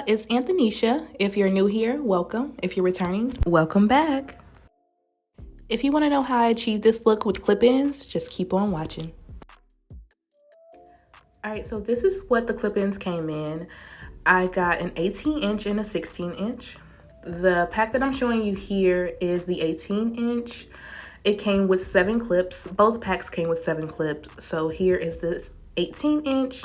it's Anthonycia. If you're new here, welcome. If you're returning, welcome back. If you want to know how I achieved this look with clip-ins, just keep on watching. All right, so this is what the clip-ins came in. I got an 18-inch and a 16-inch. The pack that I'm showing you here is the 18-inch. It came with 7 clips. Both packs came with 7 clips. So here is this 18-inch.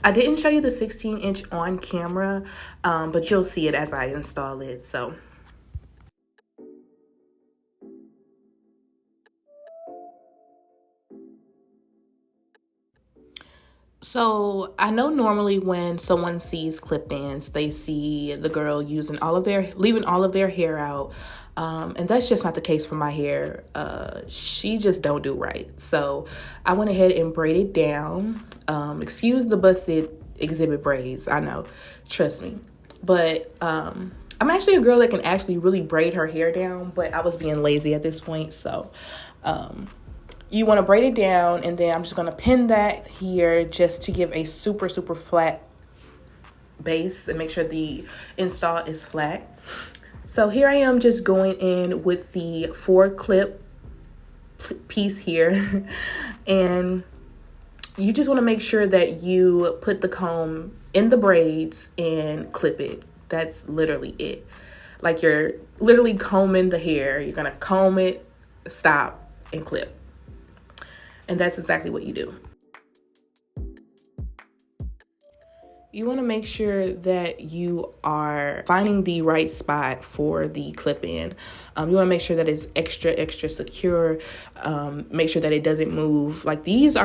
I didn't show you the 16-inch on camera, but you'll see it as I install it. So I know normally when someone sees clip-ins, they see the girl leaving all of their hair out. And that's just not the case for my hair. She just don't do right. So I went ahead and braided down. Excuse the busted exhibit braids. I know, trust me. But I'm actually a girl that can actually really braid her hair down, but I was being lazy at this point. So you want to braid it down, and then I'm just going to pin that here just to give a super flat base and make sure the install is flat. So here I am just going in with the 4 clip piece here. And you just want to make sure that you put the comb in the braids and clip it. That's literally it. Like you're literally combing the hair. You're going to comb it, stop, and clip. And that's exactly what you do. You want to make sure that you are finding the right spot for the clip-in. You want to make sure that it's extra secure. Make sure that it doesn't move. Like these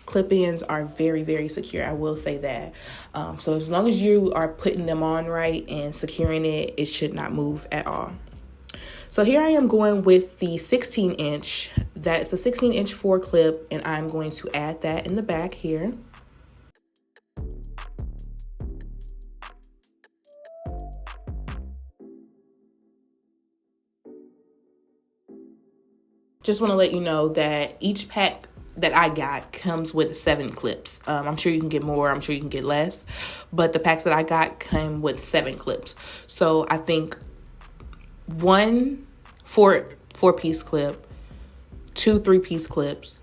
clip-ins are very secure. I will say that. So as long as you are putting them on right and securing it, it should not move at all. So here I am going with the 16-inch. That's the 16-inch 4 clip, and I'm going to add that in the back here. Just want to let you know that each pack that I got comes with 7 clips. I'm sure you can get more, I'm sure you can get less, but the packs that I got came with 7 clips. So I think 1 4-piece clip, 2 3-piece clips,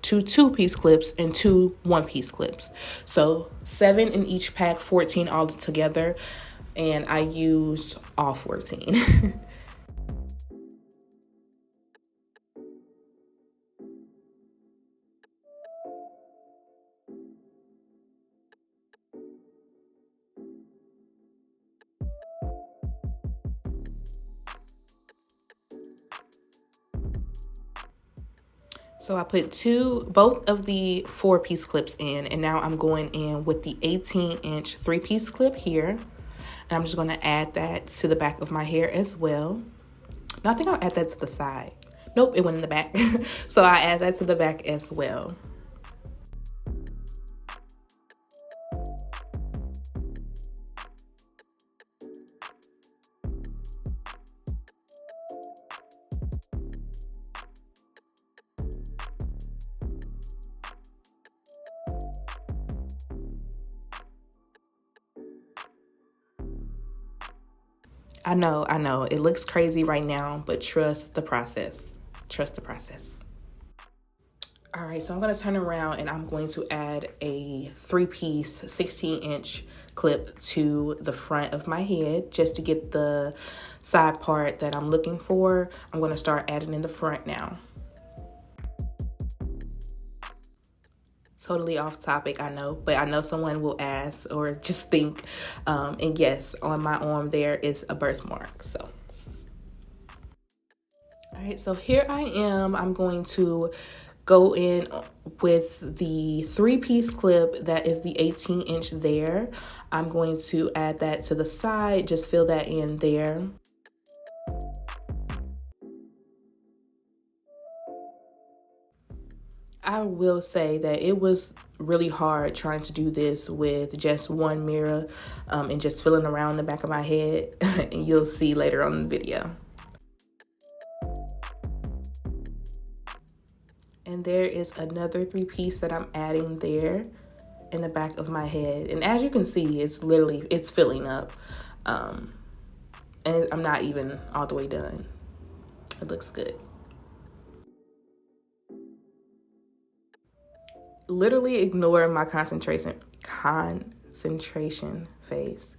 2 2-piece clips, and 2 1-piece clips. So 7 in each pack, 14 all together, and I used all 14. So I put both of the 4-piece clips in, and now I'm going in with the 18-inch 3-piece clip here. And I'm just going to add that to the back of my hair as well. Now I think I'll add that to the side. Nope, it went in the back. So I add that to the back as well. I know, it looks crazy right now, but trust the process. Trust the process. All right, so I'm gonna turn around and I'm going to add a 3-piece 16-inch clip to the front of my head just to get the side part that I'm looking for. I'm gonna start adding in the front now. Totally off topic, I know, but I know someone will ask or just think, and yes, on my arm there is a birthmark. So all right, so here I am. I'm going to go in with the 3-piece clip that is the 18-inch there. I'm going to add that to the side, just fill that in there. I will say that it was really hard trying to do this with just one mirror and just filling around the back of my head. And you'll see later on in the video. And there is another 3-piece that I'm adding there. in the back of my head. And as you can see, it's filling up. And I'm not even all the way done. It looks good. Literally ignore my concentration phase.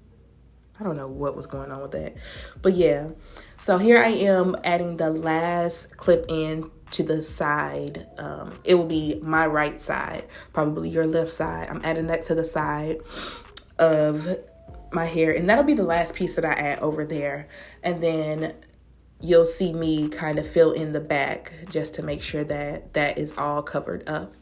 I don't know what was going on with that. But yeah. So here I am adding the last clip in to the side. It will be my right side, probably your left side. I'm adding that to the side of my hair, and that'll be the last piece that I add over there. And then you'll see me kind of fill in the back just to make sure that that is all covered up.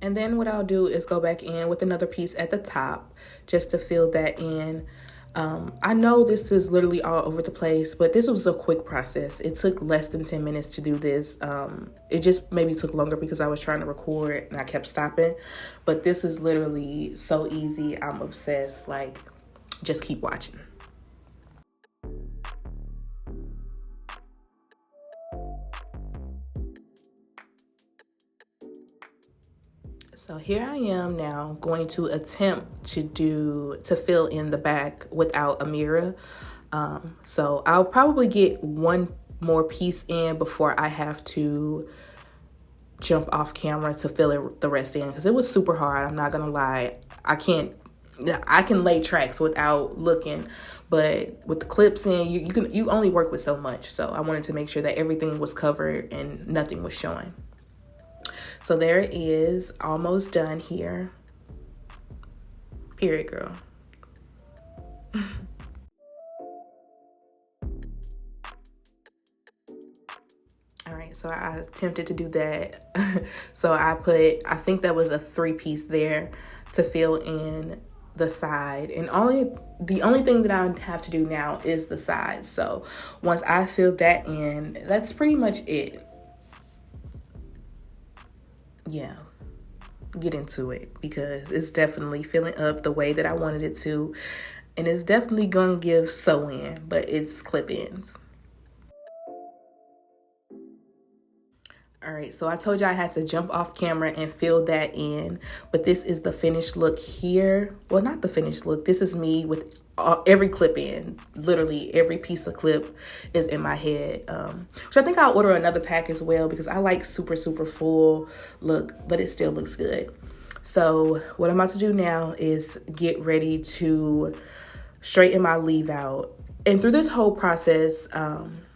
And then what I'll do is go back in with another piece at the top just to fill that in. I know this is literally all over the place, but this was a quick process. It took less than 10 minutes to do this. It just maybe took longer because I was trying to record and I kept stopping. But this is literally so easy. I'm obsessed. Like, just keep watching. So here I am now going to attempt to fill in the back without a mirror. So I'll probably get one more piece in before I have to jump off camera to fill the rest in, because it was super hard. I'm not gonna lie. I can lay tracks without looking, but with the clips in, you only work with so much. So I wanted to make sure that everything was covered and nothing was showing. So there it is, almost done here. Period, girl. All right, so I attempted to do that. So I think that was a 3-piece there to fill in the side. And the only thing that I have to do now is the side. So once I fill that in, that's pretty much it. Yeah, get into it, because it's definitely filling up the way that I wanted it to, and it's definitely gonna give sew in, but it's clip ins. All right, so I told you I had to jump off camera and fill that in, but this is the finished look here. Well, not the finished look. This is me with every clip in. Literally every piece of clip is in my head. Which I think I'll order another pack as well, because I like super, super full look, but it still looks good. So what I'm about to do now is get ready to straighten my leave out. And through this whole process,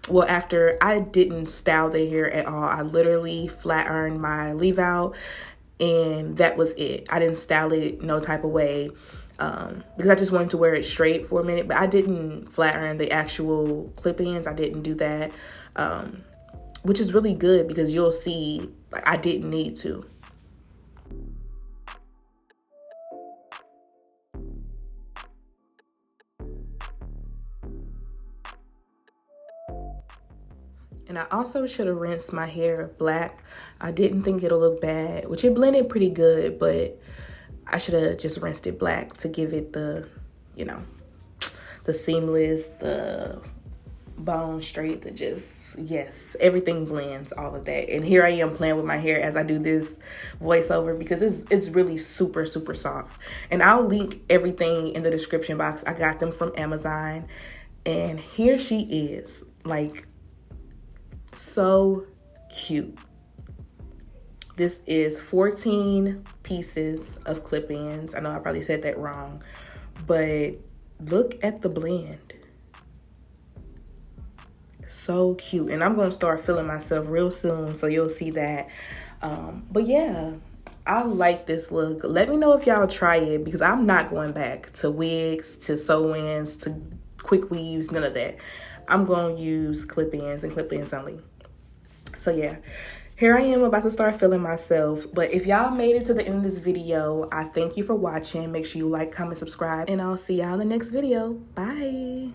well, after I didn't style the hair at all, I literally flat ironed my leave out, and that was it. I didn't style it no type of way, because I just wanted to wear it straight for a minute, but I didn't flat iron the actual clip-ins. I didn't do that, which is really good, because you'll see, like, I didn't need to. And I also should have rinsed my hair black. I didn't think it'll look bad, which it blended pretty good, but I should have just rinsed it black to give it the, you know, the seamless, the bone straight, the just, yes, everything blends, all of that. And here I am playing with my hair as I do this voiceover, because it's really super, super soft. And I'll link everything in the description box. I got them from Amazon. And here she is, like, so cute. This is 14 pieces of clip-ins. I know I probably said that wrong, but look at the blend. So cute. And I'm going to start filling myself real soon, so you'll see that. But yeah, I like this look. Let me know if y'all try it, because I'm not going back to wigs, to sew-ins, to quick weaves, none of that. I'm going to use clip-ins and clip-ins only. So yeah, here I am about to start filling myself. But if y'all made it to the end of this video, I thank you for watching. Make sure you like, comment, subscribe, and I'll see y'all in the next video. Bye.